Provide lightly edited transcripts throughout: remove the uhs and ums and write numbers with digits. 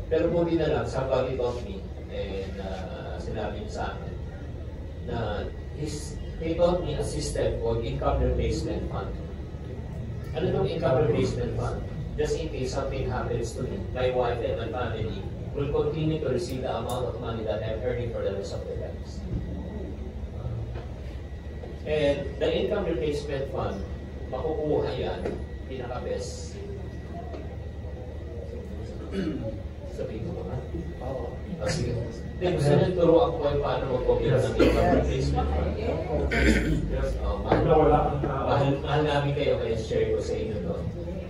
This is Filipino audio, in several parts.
Pero buti na lang, somebody told me, and sinabi niya sa akin, na he taught me a system called income replacement fund. Ano itong income replacement fund? Just in case something happens to me, my wife and my family will continue to receive the amount of money that I'm earning for the rest of their lives. And the income replacement fund, makukuha yan, pinaka-best. Sabihin ko ba? Oo. Sige. Hindi, gusto nyo turo ako kayo paano mag-copy ng income replacement fund. Mahal namin kayo, kaya share ko sa inyo doon.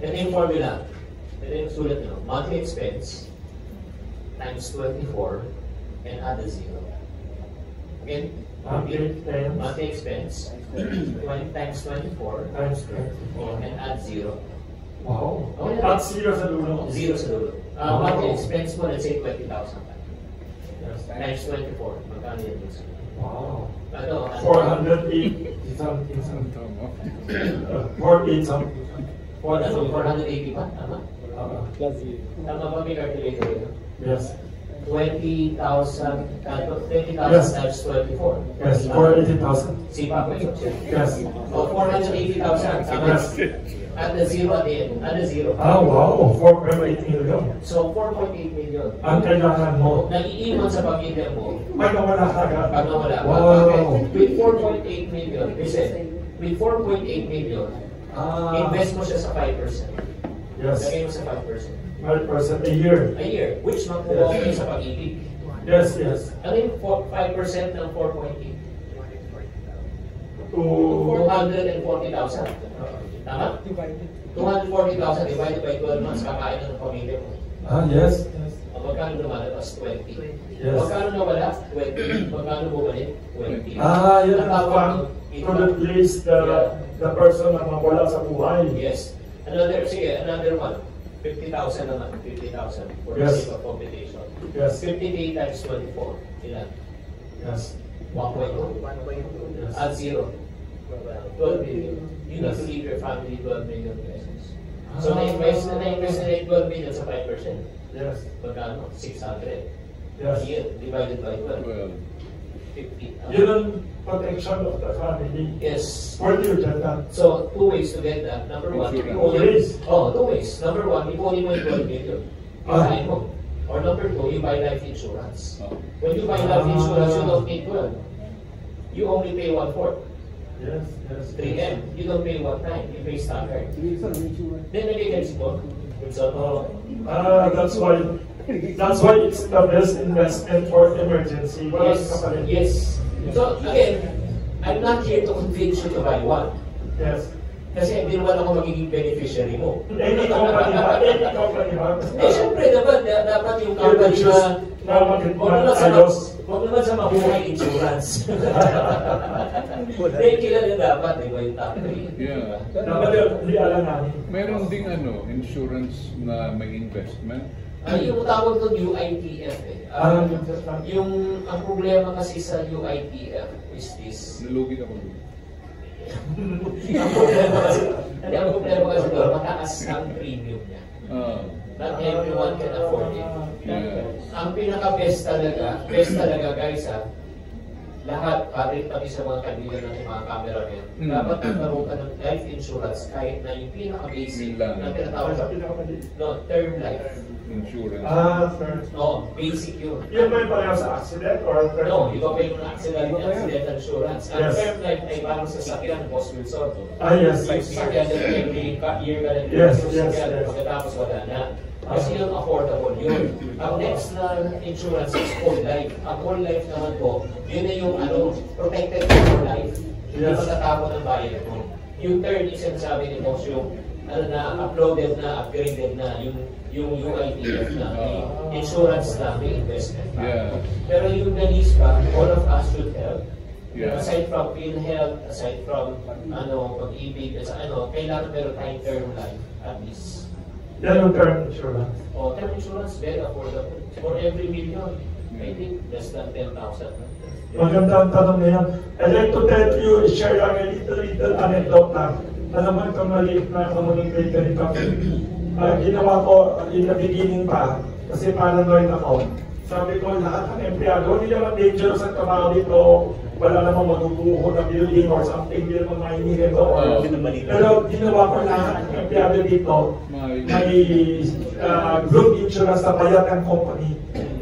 Ito yung formula. Ito yung sulat nyo. Monthly expense times 24 and add a zero. Again, monthly expense 20 times 24 times 24 and add zero. Wow. Add zero sa dulo. Zero sa dulo. Monthly expense mo, let's say 20,000 times 24. Magkano yan? Wow. Ano? 480 something. 48 something. 480 pa? Tama? Tama ba may calculator yun? Yes. 20,000 Yes. times 24. Yes, 480,000. Sipa ko yun. Yes. O 480,000. Tama? Yes. At the zero at the end. At the zero. Ah, wow. 4.8 million. So, 4.8 million. Ang kailangan mo. Nag-iiwan sa pamilya mo. Pag nawala ka agad. Pag nawala. Wow. With 4.8 million, listen, with 4.8 million, invest mo siya sa 5%. Yes. Lagay mo sa 5%. 5% a year. A year, which makuha mo sa pag-ibig. Yes, yes. Ano yung 5% ng 4.8? To 240,000. Tama? 240,000 divided by 12 months, kakain ng pamilya mo. Yes. Ang magkano lumalabas? 20. Yes. Magkano nawala? 20. Magkano bumalik? 20. Yun Ang ang tawag fun to replace the person na mawala sa buhay. Yes. Another one. 50,000 naman. 50,000 for the Yes. sake of computation. Yes. 50K times 24. Ilan? Yes. 1.2. Yes. Add zero. 12 million. You need Yes. to leave your family 12 million pesos. So na-invest na 12 million sa 5%. Yes. Magkano? 600. Yes. A year divided by 12. 50. Yun ang protection of the family. Yes. For you, Jatan. So, two ways to get that. Number one, Two ways? two ways. Number one, ipunin mo yung 12 million. Ipahin mo. Or number two, you buy life insurance. When you buy life insurance, you don't pay 12. You only pay 1/4. Yes, yes. 3M. You don't pay one time. You pay staggered. Then nagigets mo. That's why it's the best investment for emergency. Yes. So, again, I'm not here to convince you to buy one. Yes. Kasi hindi naman ako magiging beneficiary mo. Any company ba? Siyempre dapat yung company na huwag naman sa mabuhay insurance. Hindi kilala dapat, di ba yung top 3? Yeah. Dapat hindi alam namin. Meron ding insurance na may investment. Yung tawag doon UITF eh. Ang problema kasi sa UITF is this. Nalugi ako doon. ang problema kasi doon, mataas ang premium niya. Not everyone can afford it. Ang pinaka-best talaga guys lahat, pati sa mga kaibigan ng mga cameramen, dapat magkaroon ka ng life insurance kahit na yung pinaka-basic na tinatawag sa term life insurance. Basic yun. Yun ba yung pareho sa accident or term? No, iba pa yung accident insurance. Ang term life ay parang sa sakyan, Boss Wilson. Yes. Sakyan na every year ka na sakyan, pagkatapos wala na. Kasi yun, affordable yun. Ang next na insurance is whole life. Ang whole life naman po, yun na yung protected for life. Hindi matatapon ng bayad mo. Yung third is sinasabi ni Boss yung uploaded na, upgraded na, yung UITF na, may insurance na, may investment pa. Pero yung Denise pa, all of us should help. Aside from PhilHealth, aside from pag-ibig, kailangan meron tayong term life at least. Yan yung term insurance. Term insurance, very affordable. For every million, I think less than 10,000. Maganda ang tanong na yan. I'd like to tell you, share lang a little anecdote lang. Alam mo itong maliit na communicator ni Kapit. Ginawa ko in the beginning pa, Kasi paranoid ako. Sabi ko, lahat ng empleyado, hindi naman dangerous ang trabaho dito. Wala namang maguguho na building or something, hindi naman mainihin ito. Pero ginawa ko lahat ng empleyado dito, may group insurance na bayad ng company.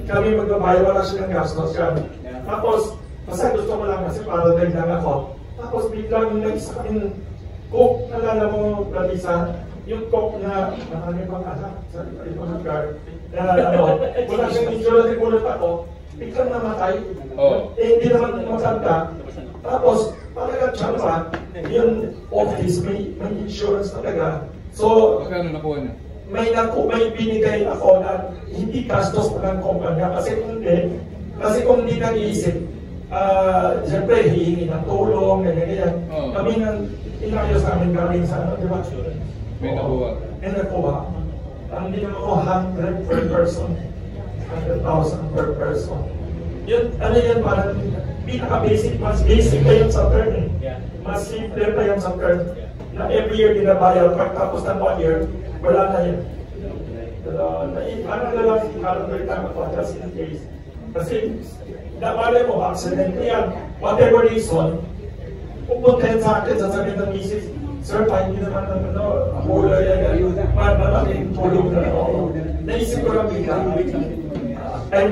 Kami magbabayad, wala silang gastos yan. Tapos, basta gusto ko lang kasi paranoid lang ako. Tapos biglang nag-isa kaming cook, nalala mo, Lalisa, yung cook na marami pang anak sa ibang lugar. Wala siyang insurance, nagulat ako, biglang namatay. Hindi naman matanda. Tapos, talagang tsamba, yung office, may insurance talaga. So, magkano nakuha niya? May binigay ako na hindi gastos pa ng kumpanya kasi kung hindi nag-iisip, siyempre hihingi ng tulong, ganyan. Kami nang inayos namin galing sa ano, di ba? May nakuha. May nakuha. Ang hindi naman ako 100 per person, 100,000 per person. Yun, ano yan, parang pinaka-basic, mas basic pa yun sa term eh. Mas simple pa yun sa term. Na every year binabayar, pagtapos ng 1 year, wala na yun. Parang lang, parang lang ako, just in case. Kasi, napalay mo, accident yan. Whatever reason, pupuntahin sa akin, sasabihin ng misis, Sir, hindi naman ng hula yan. Malaking tulong na ako. Naisip ko lang bigla. Okay,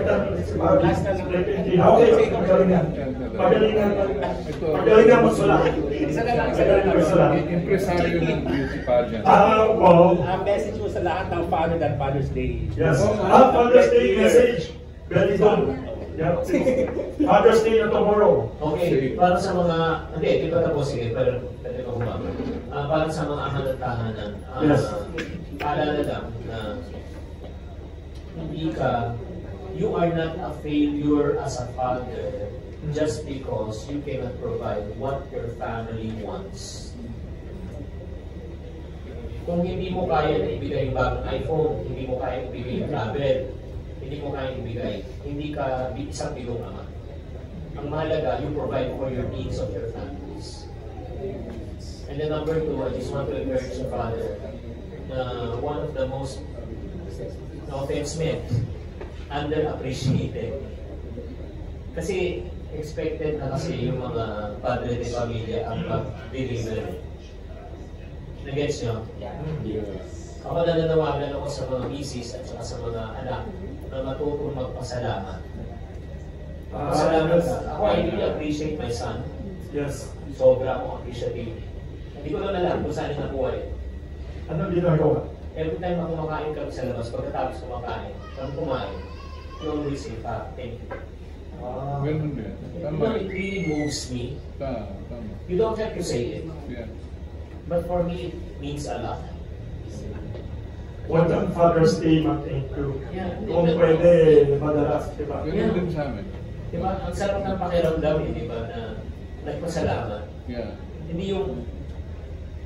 magaling nga magsulat. Impresaryo ng beauty pageant. Wow. Ang message mo sa lahat ng Father and Father's Day. Yes. Father's Day message. Very good. Yeah. Father's Day na tomorrow. Okay, para sa mga, hindi, di ba tapos sige, pero pwede ko humama. Para sa mga ahanat-tahanan, paalala lang na hindi ka, you are not a failure as a father just because you cannot provide what your family wants. Kung hindi mo kaya na ibigay yung bagong iPhone, hindi mo kaya ibigay yung tablet, hindi mo kaya ibigay, hindi ka isang bilong ama. Ang mahalaga, you provide for your needs of your families. And then number 2, I just want to encourage the father na one of the most, no offense meant, underappreciated. Kasi expected na kasi yung mga padre de pamilya ang pag-deliver. Nag-gets nyo? Ako nananawagan ako sa mga misis at saka sa mga anak na matutong magpasalamat. Pasalamat ka. Ako, I really appreciate my son. Yes. Sobra akong appreciative. Hindi ko lang alam kung saan yung nakuha eh. Anong ginagawa? Every time ako kumakain kami sa labas, pagkatapos kumakain, kami kumain, you always say, thank you. Ganun din. Tama. It really moves me. Tama. You don't have to say it. Yeah. But for me, it means a lot. What ang Father's Day mag-thank you? Yeah. Kung pwede, madalas, di ba? Ganun din sa amin. Diba? Ang sarap ng pakiramdam, di ba, na nagpasalamat. Yeah. Hindi yung,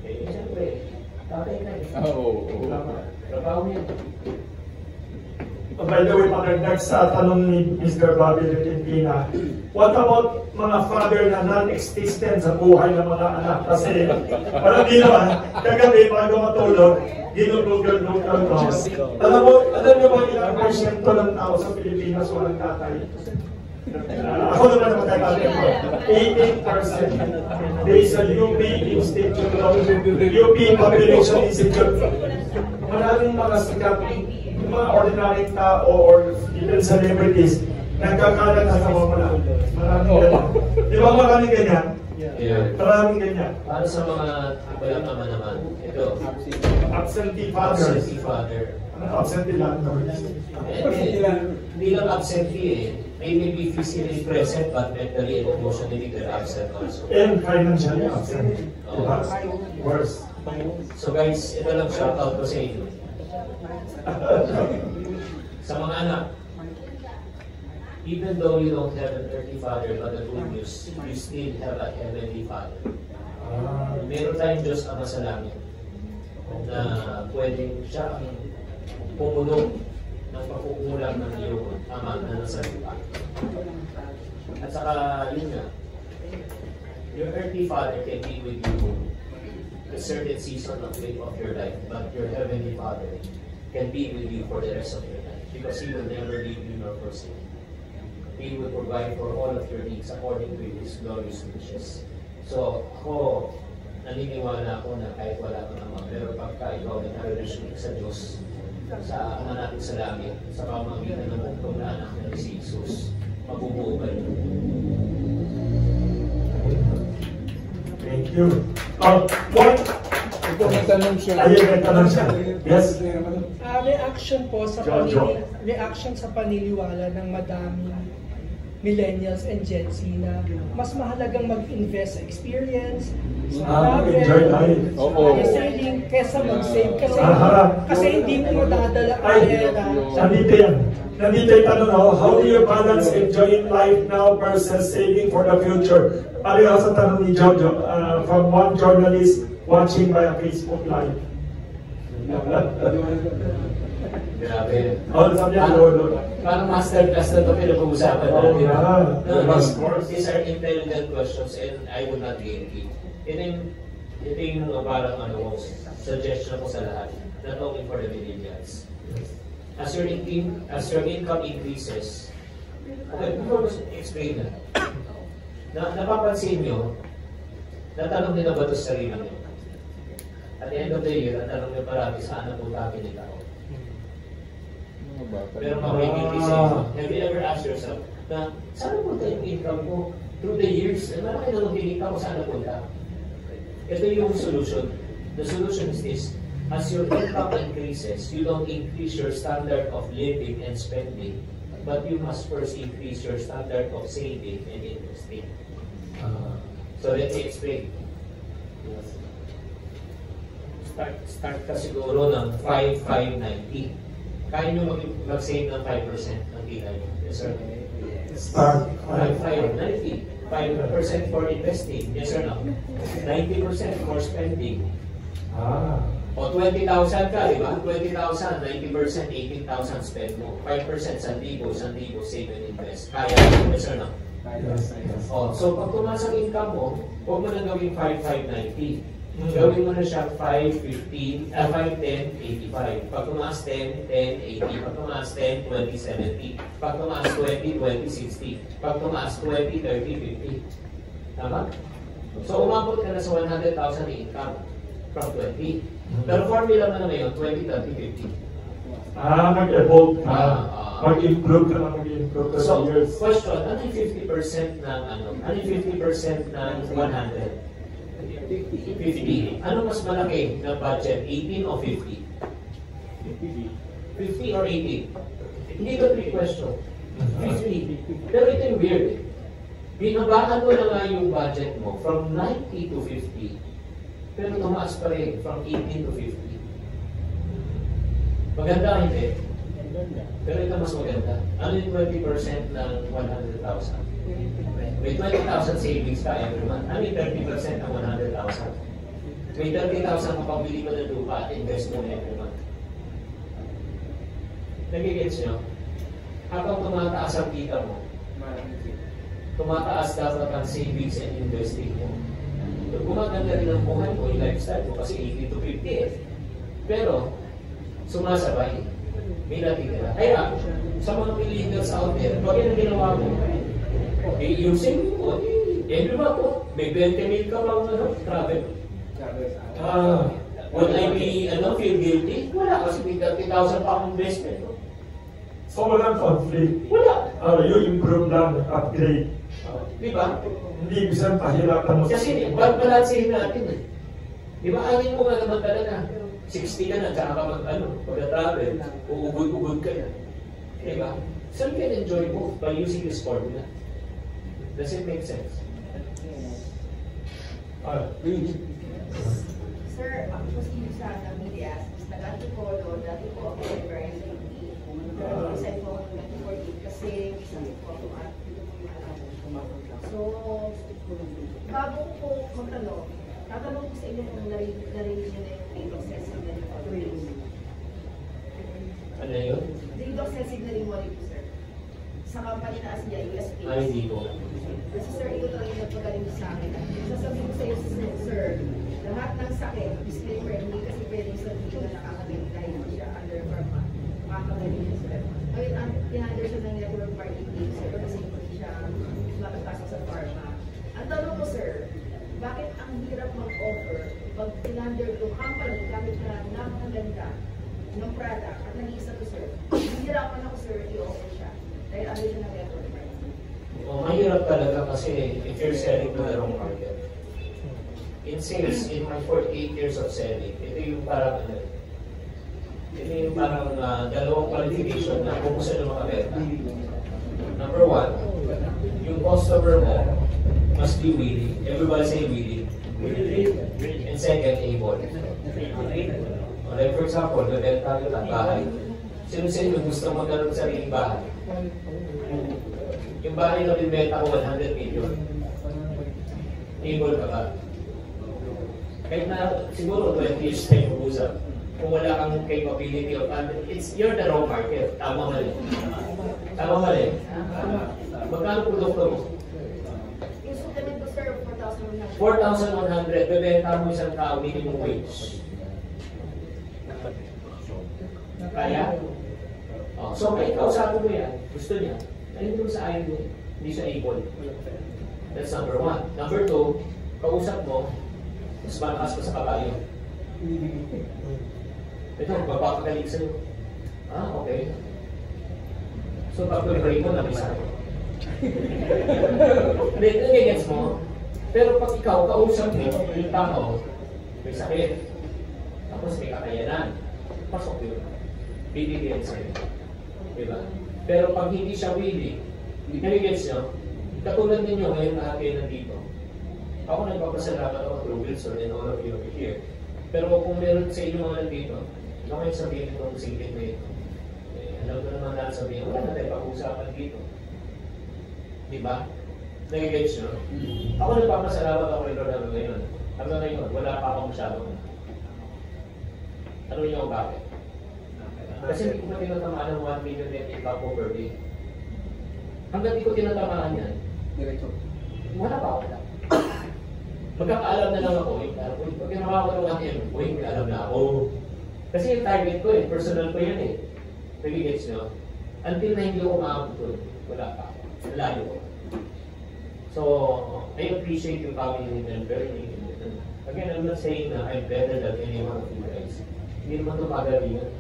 siyempre, tatay ka eh. Oo. Trabaho yan. By the way, pagkagdag sa tanong ni Mr. Bobby Repentina, what about mga father na non-existent sa buhay ng mga anak? Kasi parang di naman, kagabi bago matulog, ginugugol-gugol ko. Alam niyo ba ilang porsyento ng tao sa Pilipinas walang tatay? Ako naman ang magkakali ko. 18% based sa UP Institute of UP Population Institute. Maraming mga sikat, mga ordinary tao or even celebrities, nagkakalat na sa mamala. Maraming ganyan. Di ba maraming ganyan? Yeah. Maraming ganyan. Para sa mga walang ama naman, ito, Absentee fathers. absentee father. Absentee landlords. Hindi lang absentee eh. They may be physically present but mentally and emotionally they're absent also. And financially absent. Diba? Worse. So guys, ito lang shoutout ko sa inyo. Sa mga anak, even though you don't have an earthly father, but the good news, you still have a heavenly father. Meron tayong Diyos Ama sa langit na pwedeng siya ang pumunong ng pagkukulang ng iyong ama na nasa lupa. At saka, yun nga, your earthly father can be with you a certain season of your life, but your heavenly father can be with you for the rest of your life. because He will never leave you nor forsake you. He will provide for all of your needs according to His glorious riches. So, ako, naniniwala ako na kahit wala ka naman, pero pagka ikaw ay nare-restrict sa Diyos, sa Ama natin sa langit, sa pamamagitan ng bugtong na anak na si Jesus, mabubuo ka rin. Thank you. What? Ito, may tanong siya. Ayun, may tanong siya. Yes. Reaction sa paniniwala ng madaming millennials and Gen Z na mas mahalagang mag-invest sa experience, sa enjoy life. sa saving, kesa mag-save. Kasi hindi mo madadala ang pera. Nandito yan. Nandito yung tanong, how do you balance enjoying life now versus saving for the future? Pareho sa tanong ni Jojo, from one journalist watching by a Facebook Live. Grabe. Sabi niya, Lolo. Parang masterclass na ito pinag-uusapan natin. These are intelligent questions and I would not guarantee. Ito yung parang suggestion ko sa lahat. Not only for the millennials. As your income increases, okay, before ko explain napapansin nyo, natanong nila ba ito sa sarili nyo? At the end of the year, natanong nyo parati saan na po takin nila ako. Pero makikita sa inyo. Have you ever asked yourself na saan napunta yung income ko through the years? Malaki na nung kinikita ko saan napunta? Ito yung solution. The solution is this. As your income increases, you don't increase your standard of living and spending, but you must first increase your standard of saving and investing. So let me explain. Start ka siguro ng 5,590. Kaya nyo mag-save ng 5% ng kita nyo. Yes, sir? Start. 5,590. 5% for investing. Yes or no? 90% for spending. O 20,000 ka, di ba? 20,000, 90%, 18,000 spend mo. 5%, 1,000, 1,000 save and invest. Kaya, yes or no? Yes. So pag tumaas ang income mo, huwag mo na gawing 5,590. Gawin mo na siya 5,10, 85. Pag tumaas 10, 10, 80. Pag tumaas 10, 20, 70. Pag tumaas 20, 20, 60. Pag tumaas 20, 30, 50. Tama? So umabot ka na sa 100,000 income from 20. Pero formula mo na ngayon, 20, 30, 50. Mag-evolve ka. Mag-improve ka na mag-improve ka So, sa years. question, ano yung 50% ng ano yung 50% ng 100? 50. Ano mas malaki na budget? 18 o 50? 50 or 18? Hindi ko trick question. 50. Pero ito yung weird. Binabaan mo na nga yung budget mo from 90 to 50. Pero tumaas pa rin from 18 to 50. Maganda hindi? Pero ito mas maganda. Ano yung 20% ng 100,000? May 20,000 savings ka every month. Ano yung 30% ng 100,000? May 30,000 kapabili mo ng lupa at invest mo every month. Nagigets nyo? Habang tumataas ang kita mo, tumataas dapat ang savings and investing mo. Gumaganda rin ang buhay mo, yung lifestyle mo, kasi 80 to 50 eh. Pero, sumasabay. May natitira. Kaya, sa mga millennials out there, pag yan ang ginawa mo, yung saving mo, every month mo, may 20,000 ka bang travel. Would I be, feel guilty? Wala, kasi may 30,000 pa akong investment. So walang conflict. Wala. You improve lang, upgrade. Di ba? Hindi bisan pahirapan mo. Kasi, balansin natin eh. Di ba, angin mo nga naman talaga. 60 ka na, tsaka ka pagka-travel, uugod-ugod ka na. Di ba? So you can enjoy both by using this formula. Does it make sense? Sir, ako kasi sa media, dati po ako member sa pero isa po ako 2014 kasi isa po ako at so, bago po magtanong, tatanong ko sa inyo kung narinig nyo na yung date of sensitive na rin. Ano yun? Date of sensitive na rin po, sir. Sa company na niya, USP. Ay, hindi ko. Kasi sir, ito talaga yung nagpagaling sa akin. Sasabihin ko sa iyo, sir, lahat ng sakit, disclaimer, hindi kasi pwedeng sabihin na nakakagaling dahil siya under pharma. Makakagaling siya, sir. under the company, gamit na napakaganda ng product at nag-iisa to sir. Nahihirapan ako sir, i-offer siya. Dahil ano siya ng record. Mahirap talaga kasi if you're selling to the wrong market. In sales, in my 48 years of selling, ito yung parang dalawang qualification na kung gusto na makabenta. Number one, yung customer mo must be willing. Everybody say willing. And second, able. Like for example, bebenta nyo ng bahay. Sino sa inyo gusto magkaroon sa sariling bahay? Yung bahay na binibenta ko 100 million. Able ka ba? Kahit na siguro 20 years tayo mag-usap, kung wala kang capability of you're the wrong market. Tama mali. Tama mali. Magkano produkto mo? Yung supplement ko sir, 4,100. 4,100. Bebenta mo isang tao, minimum wage. Kaya? Oh, so may kausapin mo yan. Gusto niya. Ayun mo sa ayaw niya. Hindi siya able. That's number one. Number two, kausap mo, mas malakas pa sa kabayo. Ito, magpapagaling sa'yo. Okay. So, pag-pray mo na may sakit. Hindi, nagigets mo. Pero pag ikaw, kausap mo, yung tao, may sakit. Tapos may kakayanan. Pasok yun. Bibigyan sa'yo. Diba? Pero pag hindi siya willing, nagigets nyo, katulad ninyo ngayon lahat kayo nandito. Ako nagpapasalamat ako through Wilson and all of you over here. Pero kung meron sa inyo mga nandito, ano kayo sabihin itong singkit na ito? Alam ko naman natin sabihin, wala na tayo pag-usapan dito. Diba? Nag-gets nyo? Ako nagpapasalamat ako kay Lord hanggang ngayon. Hanggang ngayon, wala pa akong masyadong. Ano niyo bakit? Kasi hindi ko pa tinatamaan ng 1 million net income per day. Hanggang hindi ko tinatamaan yan, wala pa ako lang. Magkakaalam na lang ako, pag ginawa ko ng 1M, may alam na ako. Kasi yung target ko personal ko yan Nagigets nyo? Until na hindi ko maabot doon, wala pa ako. Malayo ko. So, I appreciate your family member. Again, I'm not saying na I'm better than any one of you guys. Hindi naman ito pagalingan.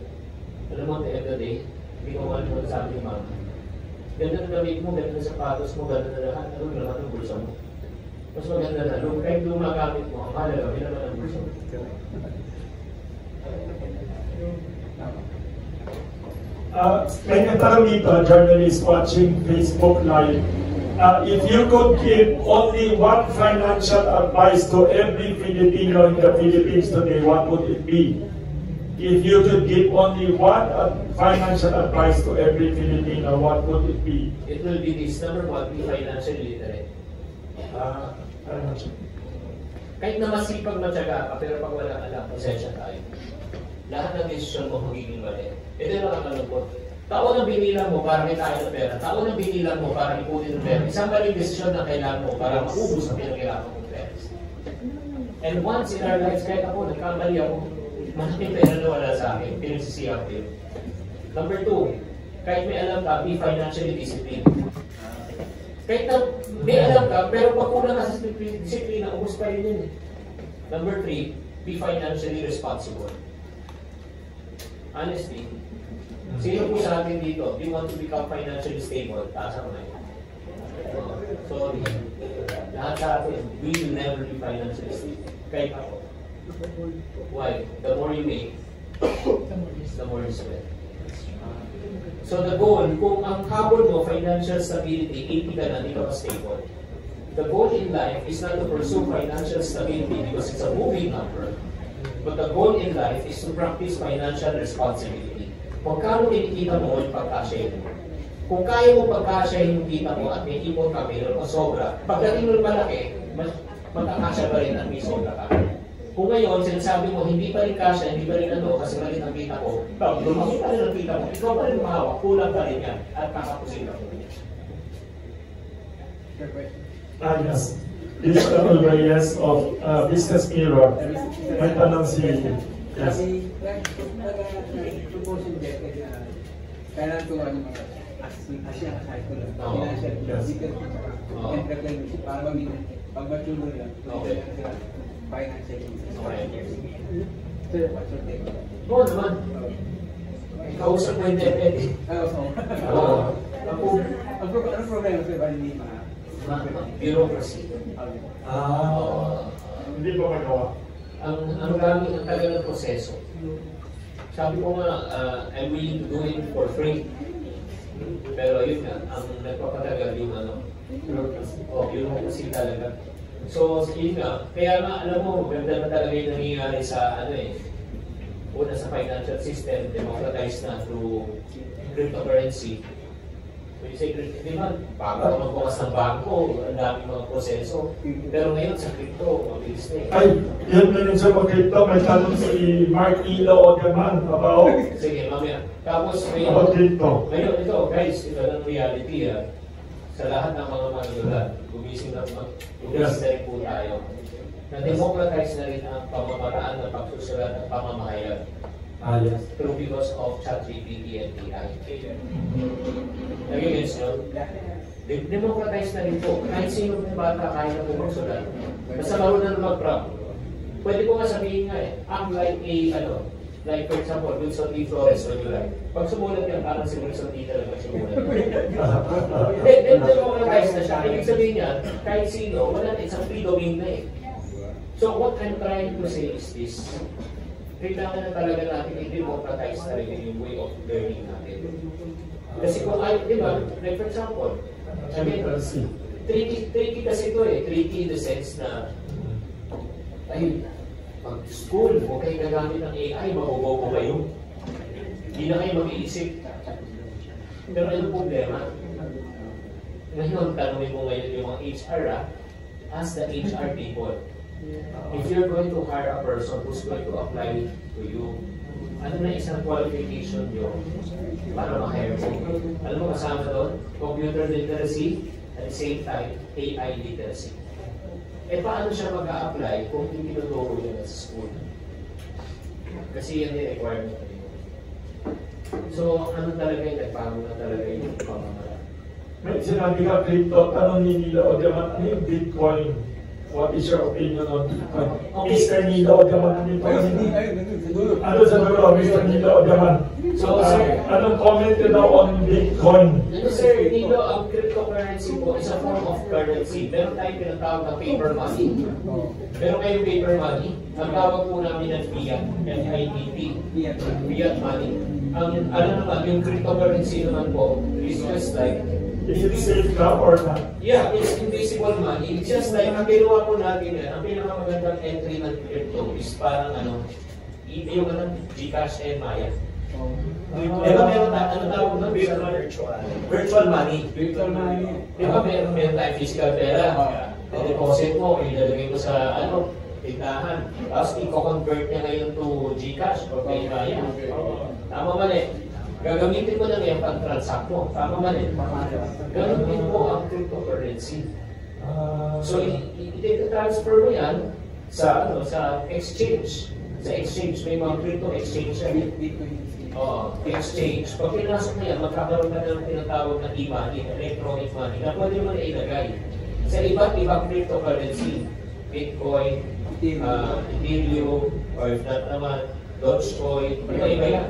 Alam mo, at the end of the day, hindi ko alam mo sabi ni mama. Ganda na damit mo, ganda na sapatos mo, ganda na lahat. Ano naman ang bulsa mo? Mas maganda na, kahit lumagamit mo, ang mahalaga, may naman ang bulsa mo. May natanong dito, journalist watching Facebook Live. If you could give only one financial advice to every Filipino in the Philippines today, what would it be? If you could give only one financial advice to every Filipino, what would it be? It will be this. Number one, be financially literate. Kahit na masipag matyaga ka, pero pag wala ka lang, pasensya tayo. Lahat ng desisyon mo magiging mali. Ito yung nakakalungkot. Taon ang binilang mo para kitain ng pera. Taon ang binilang mo para ipunin ng pera. Isang maling desisyon na kailangan mo para maubos ang pinagkailangan mong pera. And once in our lives, kahit ako, nagkamali ako, malaking pera na wala sa akin, pinagsisiyak ko yun. Number two, kahit may alam ka, be financially disciplined. Kahit na may alam ka, pero pag kulang ka sa disiplina, ubos pa rin yun. Number three, be financially responsible. Honestly, sino po sa atin dito, do you want to become financially stable? Taas ako na yun. Sorry. Lahat sa atin, we will never be financially stable. Kahit ako. Why? The more you make, the more you spend. So the goal, kung ang habol mo, financial stability, 80 ka na, hindi ka stable. The goal in life is not to pursue financial stability because it's a moving number. But the goal in life is to practice financial responsibility. Kung kano kinikita mo, pagkasya mo. Kung kaya mo pagkasya yung kita mo at may ipon ka, mayroon o sobra, pagdating mo malaki, magkakasya pa rin at may sobra ka. Kung ngayon, sinasabi mo, hindi pa rin kasya, hindi pa rin kasi mali ang kita ko, pag lumaki pa rin ang kita mo, ikaw pa rin mahawak, kulang pa rin yan, at kakapusin ka po niya. Yes. This is Reyes of Business Mirror. May tanong si... Yes. Proposing debt, kailangan ko mga Asia cycle, financial, physical, entrepreneurship, para pag-mature lang. financial Okay. Sir, what's your take? Oo naman. Kausap mo yung DepEd. Oo. Ang problema sir, ba hindi Bureaucracy. Hindi ko magawa. Ang dami ng tagal ng proseso. Sabi ko nga, I'm willing to do it for free. Pero yun nga, ang nagpapatagal yung bureaucracy talaga. So, yun nga, kaya nga, alam mo, ganda na talaga yung nangyayari sa, una sa financial system, democratized na through cryptocurrency. When you say crypto, di ba, bago ka magbukas ng bangko, ang daming mga proseso. Pero ngayon sa crypto, mabilis na eh. Ay, yan na yun sa mag-crypto. May tanong si Mark Ilo Odeman about Sige, mamaya. Tapos about crypto. ngayon ito, guys, ito ng reality sa lahat ng mga manunulat, gumising na rin po tayo. Na-democratize na rin ang pamamaraan ng pagsusulat at pamamahayag. Yes. Through because of ChatGPT and AI. Nag-gets nyo? Democratize na rin po. Kahit sino ng bata kaya na po magsulat. Basta marunong na mag-prompt. Pwede ko nga sabihin nga I'm like like for example, Wilson D. Flores, when you like. Pag sumulat yan, parang si Wilson D. talaga sumulat. Then democratize na siya. Ibig sabihin niya, kahit sino, wala na isang free domain na eh. So what I'm trying to say is this. Kailangan na talaga natin i-democratize talaga yung way of learning natin. Kasi kung di ba, like for example, tricky kasi ito eh. Tricky in the sense na, pag school, huwag kayo nagamit ng AI, mabubobo kayo. Hindi na kayo mag-iisip. Pero ano problema? Ngayon, tanongin mo ngayon yung mga HR, ask the HR people. If you're going to hire a person who's going to apply to you, ano na isang qualification nyo para ma-hire mo? Alam mo kasama doon? Computer literacy, at the same time, AI literacy. Eh paano siya mag-a-apply kung hindi tinuturo niya sa school? Kasi yan yung requirement nyo. So, ano talaga yung nagpago na talaga yung pamamaraan? May sinabi ka crypto, tanong ni Nilo Odeman, ano yung Bitcoin? What is your opinion on Bitcoin? Mr. Nilo Odeman, ano sa dulo, Mr. Nilo Odeman? So, sir, anong comment nyo daw on Bitcoin? Sir, Nilo, ang cryptocurrency po is a form of currency. Meron tayong pinatawag na paper money. Meron kayong paper money. Ang tawag po namin ng fiat, F-I-A-T, fiat money. Ang naman, yung cryptocurrency naman po, is just like, is it safe ka or not? yeah, it's invisible money. It's just like, ang ginawa po natin yan, ang pinakamagandang entry ng crypto is parang yung Gcash and Maya. Di ba meron tawag na virtual money? Virtual money. Di ba meron tayong physical pera? I-deposit mo, ilalagay mo sa tindahan. Tapos i-convert niya ngayon to Gcash or Pay Maya. Tama mali. Gagamitin mo na ngayon pag-transact mo. Tama mali. Ganun din po ang cryptocurrency. So, i-transfer mo yan sa exchange. Sa exchange, may mga crypto exchange yan. Exchange. Pag pinasok mo yan, magkakaroon ka ng tinatawag na e-money, electronic money, na pwede mo na ilagay sa iba't ibang cryptocurrency. Bitcoin, Ethereum, or if not naman, Dogecoin, iba-iba yan.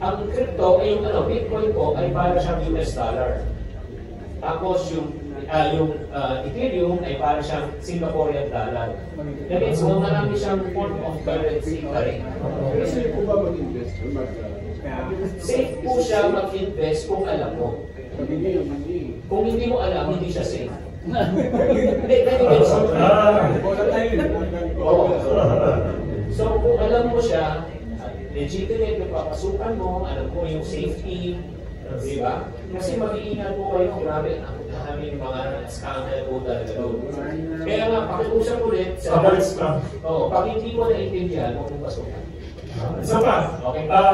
Ang crypto, ay yung Bitcoin po, ay para siyang US dollar. Tapos yung Ethereum ay para siyang Singaporean dollar. That means, marami siyang form of currency pa rin. Kasi po ba mag-invest? Safe po siya mag-invest kung alam mo. Kung hindi mo alam, hindi siya safe. So kung alam mo siya, legitimate yung papasukan mo, alam mo yung safety, di ba? Kasi mag-iingat po kayo, grabe, namin mga scandal po talaga doon. Kaya nga, pakiusap ulit sa pag hindi mo naintindihan, huwag mong pasukan. Isa pa,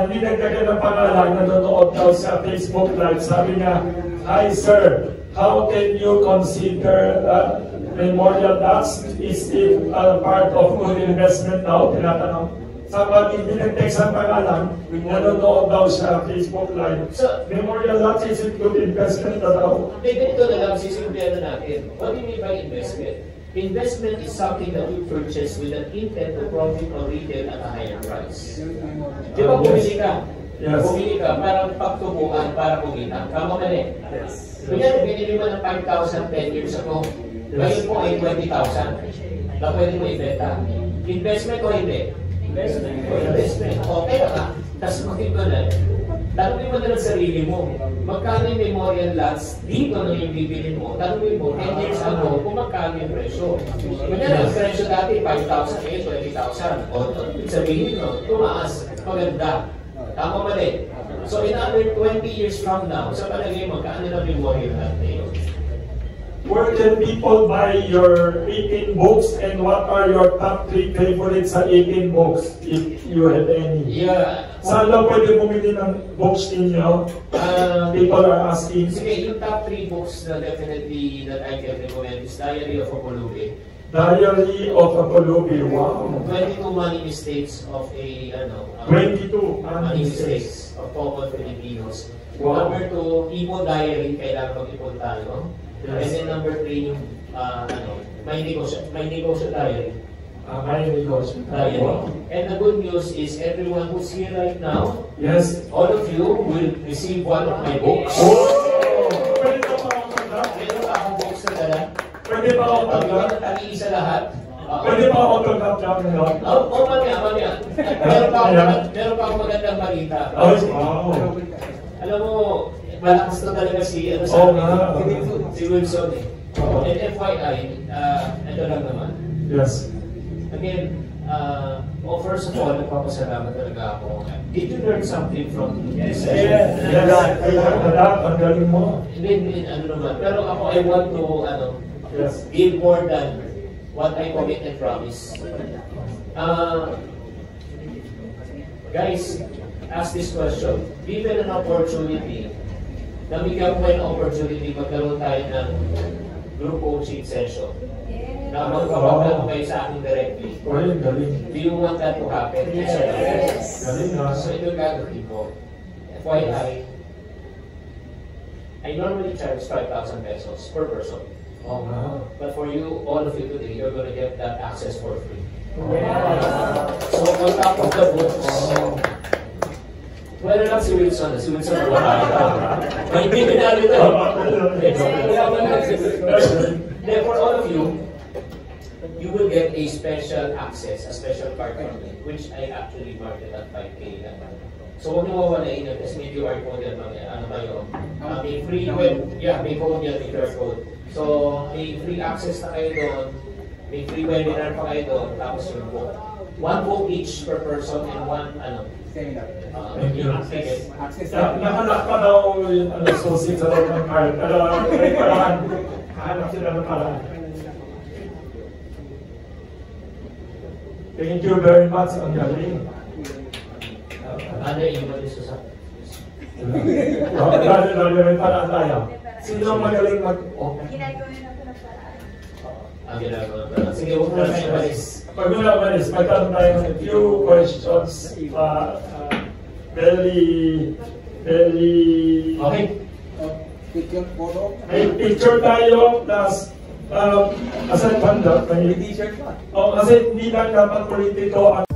dinagdagan ng pangalan, nanonood daw sa Facebook Live, sabi niya, "Hi sir, how can you consider memorial tax is it part of good investment daw?" Tinatanong. Sa pag dinag-text ang pangalan, nanonood daw sa Facebook Live. Memorial tax is it good investment daw? Ito na lang, sisimplihan na natin. What do you mean by investment? Investment is something that you purchase with an intent to profit or retail at a higher price. Di ba bumili ka? Yes. Bumili ka para pagtubuan, para kumita. Tama ka rin. Yes. Kunyari, binili mo ng 5,000 10 years ago. Ngayon po ay 20,000 na pwede mo ibenta. Investment o hindi? Investment. Okay ka. Tapos makita na. Tanungin mo na lang sarili mo, magkano yung memorial lots dito na yung bibili mo? Tanungin mo, 10 years ago, kung magkano yung presyo. Kanya ang presyo dati, 5,000, ngayon 20,000. O, sabihin mo, tumaas, maganda. Tama mali. So in other 20 years from now, sa palagay mo, magkano na memorial lot na yun? Where can people buy your 18 books and what are your top 3 favorites sa 18 books, if you have any? Yeah. Saan lang pwede bumili ng books ninyo? People are asking. Sige, yung top 3 books na definitely that I can recommend is Diary of a Pulubi. Diary of a Pulubi, wow. 22 money mistakes of a, 22 money mistakes of common Filipinos. Wow. Number 2, Imo Diary, kailangan mag-ipon tayo. Yes. And then number 3, yung, may negosyo diary. May negosyo. Diary. Wow. And the good news is everyone who's here right now, Yes. all of you will receive one of my books. Oh! Pwede pa ako tanggap? Meron pa akong books na dala. Pwede pa ako tanggap? Pagkakita na tag-iisa lahat. Pwede pa ako tanggap namin no? Mamaya. Meron pa akong magandang balita. Oh, wow. Alam mo, malakas na talaga si Wilson eh. And FYI, ito lang naman. Yes. Again, first of all, nagpapasalamat talaga ako. Did you learn something from this session? Yes. Ang galing mo. Hindi, ano naman. Pero ako, I want to, Yes. give more than what I commit and promise. Guys, ask this question. Given an opportunity, nabigyan ko ng opportunity magkaroon tayo ng group coaching session. Na magpapagano kayo sa akin directly. Uy, galing. Do you want that to happen? Yes. Galing ha. So ito yung gagawin ko. FYI, I normally charge 5,000 pesos per person. Oh, wow. But for you, all of you today, you're going to get that access for free. Yes. So on top of the books, wala lang si Wilson. Si Wilson wala. May hindi na ito. For all of you, you will get a special access, a special card from me, which I actually market at 5K. So huwag niyo mawalain yun, kasi may QR code yan, may free web, may code yan, may QR code. So may free access na kayo doon, may free webinar pa kayo doon, tapos yung book. One book each per person and one, Seminar. access. Nakalak pa daw yung associate sa loob ng card. Pero may paraan. Hanap sila ng paraan. Thank you very much. Ang galing. Ano yung mga isa sa? Lalo may paraan tayo. Sino ang magaling mag-open? Ginagawa na po ng paraan. Ang ginagawa na. Sige, huwag mo na kayo balis. Pag mula malis, magkaroon tayo ng few questions. Very Okay. Picture, photo. may picture tayo plus as a conduct. May t-shirt pa. Kasi hindi lang dapat politiko ang